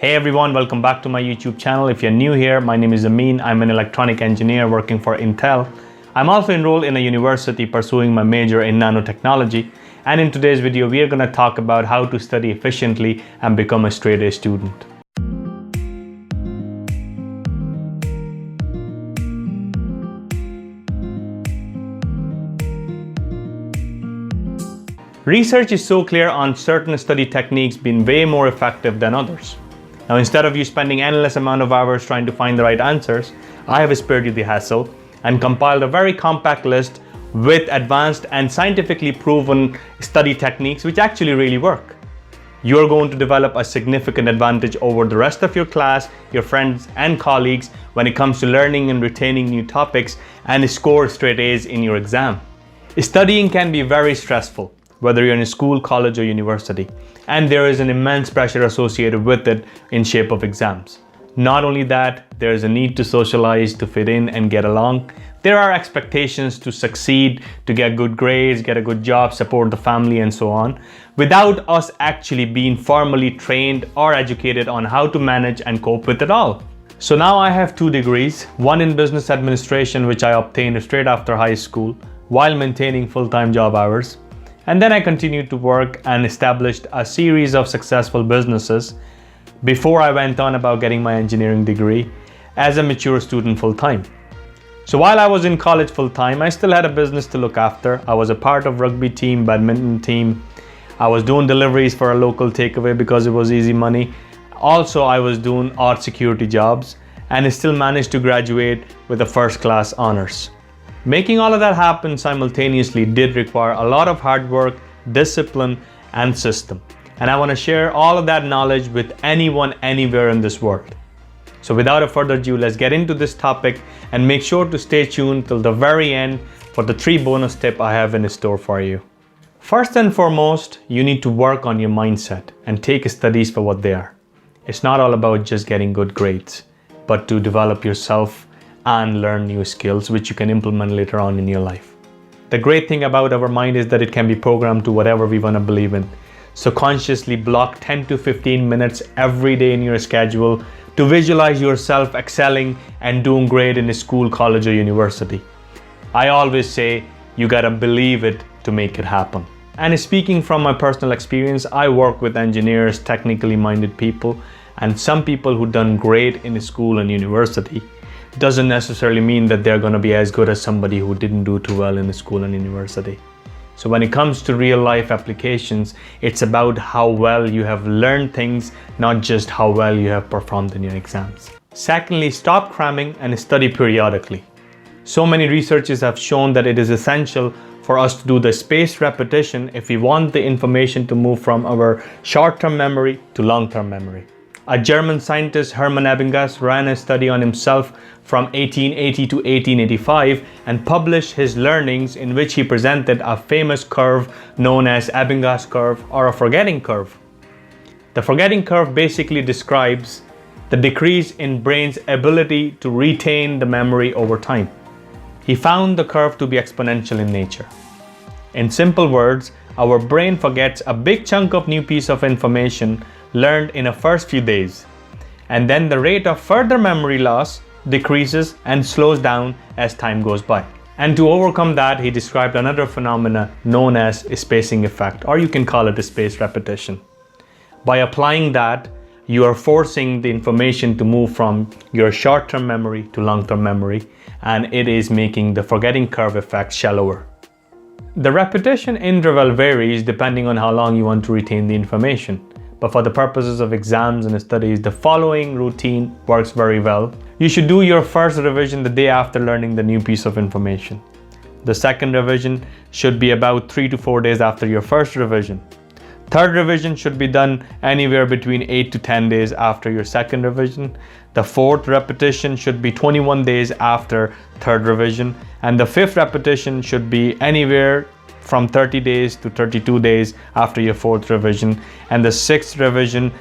Hey everyone, welcome back to my YouTube channel. If you're new here, my name is Amin. I'm an electronic engineer working for Intel. I'm also enrolled in a university pursuing my major in nanotechnology. And in today's video, we are going to talk about how to study efficiently and become a straight A student. Research is so clear on certain study techniques being way more effective than others. Now, instead of you spending endless amount of hours trying to find the right answers, I have spared you the hassle and compiled a very compact list with advanced and scientifically proven study techniques which actually really work. You're going to develop a significant advantage over the rest of your class, your friends and colleagues when it comes to learning and retaining new topics and score straight A's in your exam. Studying can be very stressful, whether you're in a school, college, or university. And there is an immense pressure associated with it in shape of exams. Not only that, there is a need to socialize, to fit in and get along. There are expectations to succeed, to get good grades, get a good job, support the family, and so on, without us actually being formally trained or educated on how to manage and cope with it all. So now I have 2 degrees, one in business administration, which I obtained straight after high school, while maintaining full-time job hours. And then I continued to work and established a series of successful businesses before I went on about getting my engineering degree as a mature student full-time. So while I was in college full-time, I still had a business to look after. I was a part of rugby team, badminton team. I was doing deliveries for a local takeaway because it was easy money. Also, I was doing odd security jobs and still managed to graduate with a first-class honors. Making all of that happen simultaneously did require a lot of hard work, discipline, and system. And I want to share all of that knowledge with anyone, anywhere in this world. So without a further ado, let's get into this topic and make sure to stay tuned till the very end for the 3 bonus tips I have in store for you. First and foremost, you need to work on your mindset and take studies for what they are. It's not all about just getting good grades, but to develop yourself and learn new skills which you can implement later on in your life. The great thing about our mind is that it can be programmed to whatever we want to believe in. So consciously block 10 to 15 minutes every day in your schedule to visualize yourself excelling and doing great in a school, college, or university. I always say you gotta believe it to make it happen. And speaking from my personal experience, I work with engineers, technically minded people, and some people who done great in school and university doesn't necessarily mean that they're going to be as good as somebody who didn't do too well in the school and university. So when it comes to real life applications, it's about how well you have learned things, not just how well you have performed in your exams. Secondly, stop cramming and study periodically. So many researchers have shown that it is essential for us to do the spaced repetition if we want the information to move from our short-term memory to long-term memory. A German scientist, Hermann Ebbinghaus, ran a study on himself from 1880 to 1885 and published his learnings, in which he presented a famous curve known as Ebbinghaus curve or a forgetting curve. The forgetting curve basically describes the decrease in brain's ability to retain the memory over time. He found the curve to be exponential in nature. In simple words, our brain forgets a big chunk of new piece of information learned in the first few days, and then the rate of further memory loss decreases and slows down as time goes by. And to overcome that, he described another phenomena known as a spacing effect, or you can call it a spaced repetition. By applying that, you are forcing the information to move from your short-term memory to long-term memory, and it is making the forgetting curve effect shallower. The repetition interval varies depending on how long you want to retain the information. But for the purposes of exams and studies, the following routine works very well. You should do your first revision the day after learning the new piece of information. The second revision should be about 3 to 4 days after your first revision. Third revision should be done anywhere between 8 to 10 days after your second revision. The fourth repetition should be 21 days after third revision. And the fifth repetition should be anywhere from 30 days to 32 days after your fourth revision, and the sixth revision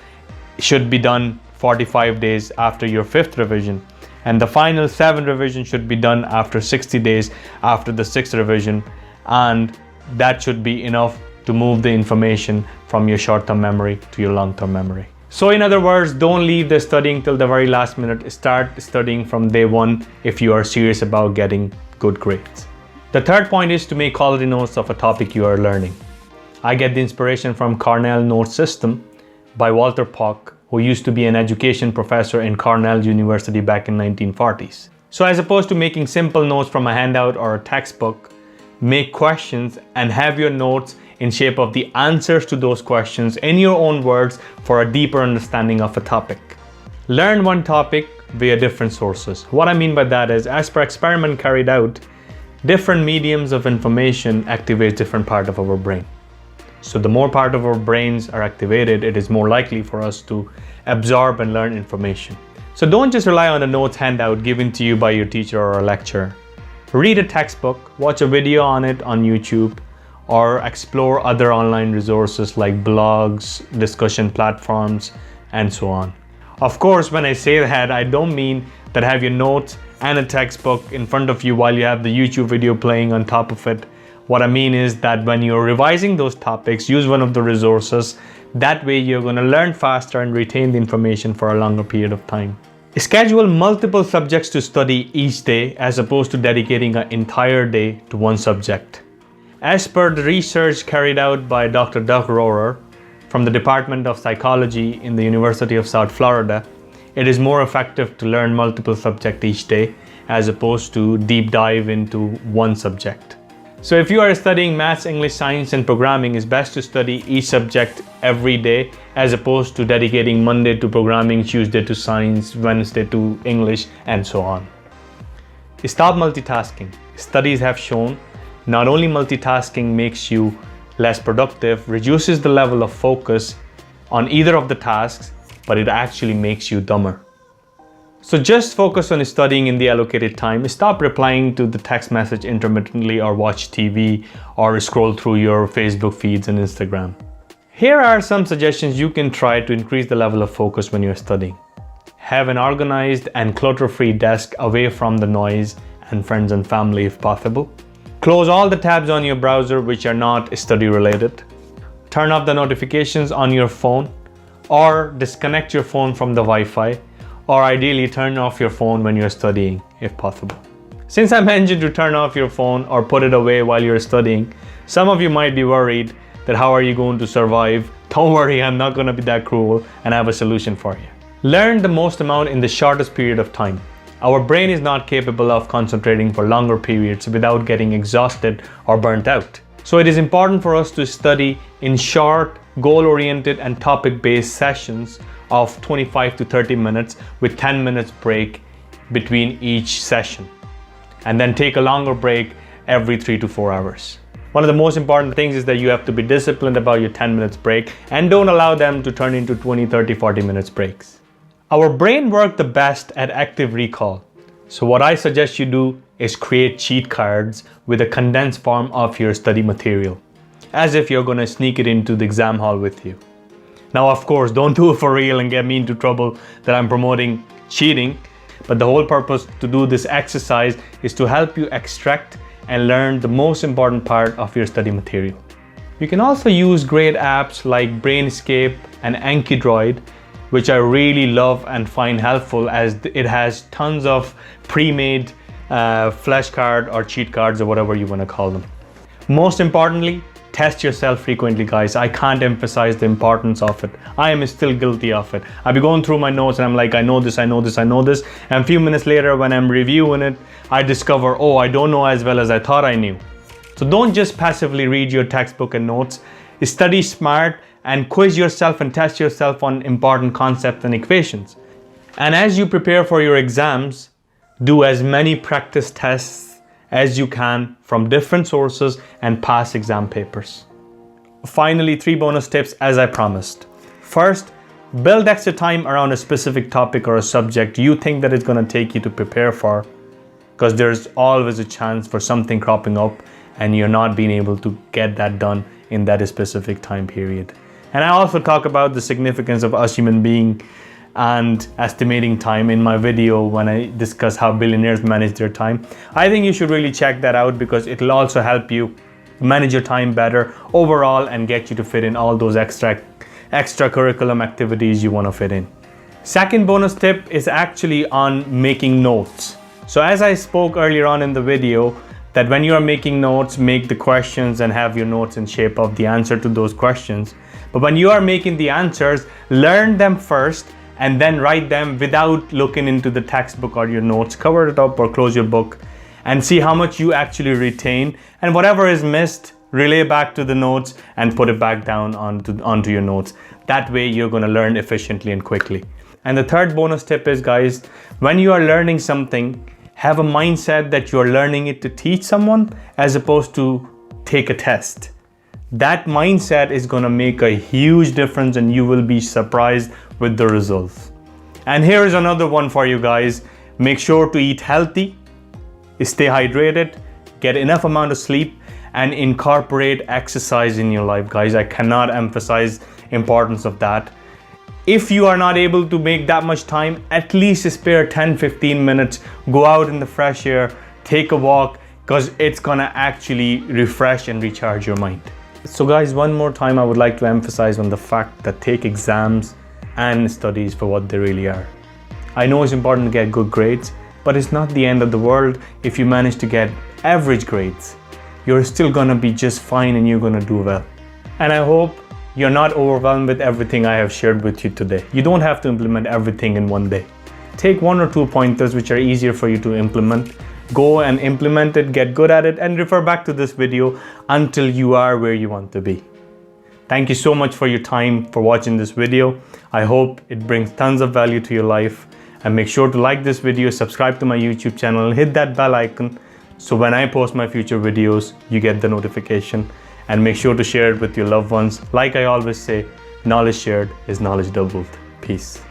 should be done 45 days after your fifth revision, and the final 7 revision should be done after 60 days after the 6th revision, and that should be enough to move the information from your short-term memory to your long-term memory. So in other words, don't leave the studying till the very last minute. Start studying from day one if you are serious about getting good grades. The third point is to make quality notes of a topic you are learning. I get the inspiration from Cornell Note System by Walter Pock, who used to be an education professor in Cornell University back in 1940s. So as opposed to making simple notes from a handout or a textbook, make questions and have your notes in shape of the answers to those questions in your own words for a deeper understanding of a topic. Learn one topic via different sources. What I mean by that is, as per experiment carried out, different mediums of information activate different part of our brain. So the more part of our brains are activated, it is more likely for us to absorb and learn information. So don't just rely on a notes handout given to you by your teacher or a lecturer. Read a textbook, watch a video on it on YouTube, or explore other online resources like blogs, discussion platforms, and so on. Of course, when I say that, I don't mean that have your notes and a textbook in front of you while you have the YouTube video playing on top of it. What I mean is that when you're revising those topics, use one of the resources. That way you're going to learn faster and retain the information for a longer period of time. Schedule multiple subjects to study each day as opposed to dedicating an entire day to one subject. As per the research carried out by Dr. Doug Rohrer from the Department of Psychology in the University of South Florida, it is more effective to learn multiple subjects each day as opposed to deep dive into one subject. So if you are studying maths, English, science, and programming, it's best to study each subject every day as opposed to dedicating Monday to programming, Tuesday to science, Wednesday to English, and so on. Stop multitasking. Studies have shown not only multitasking makes you less productive, reduces the level of focus on either of the tasks, but it actually makes you dumber. So just focus on studying in the allocated time. Stop replying to the text message intermittently or watch TV or scroll through your Facebook feeds and Instagram. Here are some suggestions you can try to increase the level of focus when you're studying. Have an organized and clutter-free desk away from the noise and friends and family if possible. Close all the tabs on your browser which are not study related. Turn off the notifications on your phone or disconnect your phone from the Wi-Fi, or ideally turn off your phone when you're studying if possible. Since I mentioned to turn off your phone or put it away while you're studying, some of you might be worried that how are you going to survive? Don't worry, I'm not going to be that cruel and I have a solution for you. Learn the most amount in the shortest period of time. Our brain is not capable of concentrating for longer periods without getting exhausted or burnt out. So it is important for us to study in short, goal-oriented and topic-based sessions of 25 to 30 minutes with 10 minutes break between each session. And then take a longer break every 3 to 4 hours. One of the most important things is that you have to be disciplined about your 10 minutes break and don't allow them to turn into 20, 30, 40 minutes breaks. Our brain works the best at active recall. So what I suggest you do is create cheat cards with a condensed form of your study material, as if you're going to sneak it into the exam hall with you. Now, of course, don't do it for real and get me into trouble that I'm promoting cheating. But the whole purpose to do this exercise is to help you extract and learn the most important part of your study material. You can also use great apps like Brainscape and Ankydroid, which I really love and find helpful as it has tons of pre-made flashcard or cheat cards or whatever you want to call them. Most importantly, test yourself frequently, guys. I can't emphasize the importance of it. I am still guilty of it. I'll be going through my notes and I'm like, I know this. And a few minutes later when I'm reviewing it, I discover, oh, I don't know as well as I thought I knew. So don't just passively read your textbook and notes. Study smart and quiz yourself and test yourself on important concepts and equations. And as you prepare for your exams, do as many practice tests as you can from different sources and past exam papers. Finally, 3 bonus tips as I promised. First, build extra time around a specific topic or a subject you think that it's going to take you to prepare for, because there's always a chance for something cropping up and you're not being able to get that done in that specific time period. And I also talk about the significance of us human being and estimating time in my video when I discuss how billionaires manage their time. I think you should really check that out because it'll also help you manage your time better overall and get you to fit in all those extra extracurriculum activities you want to fit in. Second bonus tip is actually on making notes. So as I spoke earlier on in the video, that when you are making notes, make the questions and have your notes in shape of the answer to those questions. But when you are making the answers, learn them first and then write them without looking into the textbook or your notes. Cover it up or close your book and see how much you actually retain, and whatever is missed, relay back to the notes and put it back down onto your notes. That way you're going to learn efficiently and quickly. And the third bonus tip is, guys, when you are learning something, have a mindset that you're learning it to teach someone as opposed to take a test. That mindset is going to make a huge difference and you will be surprised with the results. And here is another one for you guys. Make sure to eat healthy, stay hydrated, get enough amount of sleep, and incorporate exercise in your life, guys. I cannot emphasize importance of that. If you are not able to make that much time, at least spare 10-15 minutes, go out in the fresh air, take a walk, because it's gonna actually refresh and recharge your mind. So guys, one more time I would like to emphasize on the fact that take exams and studies for what they really are. I know it's important to get good grades, but it's not the end of the world if you manage to get average grades. You're still gonna be just fine and you're gonna do well. And I hope you're not overwhelmed with everything I have shared with you today. You don't have to implement everything in one day. Take 1 or 2 pointers which are easier for you to implement. Go and implement it, get good at it, and refer back to this video until you are where you want to be. Thank you so much for your time for watching this video. I hope it brings tons of value to your life. And make sure to like this video, subscribe to my YouTube channel, and hit that bell icon so when I post my future videos, you get the notification. And make sure to share it with your loved ones. Like I always say, knowledge shared is knowledge doubled. Peace.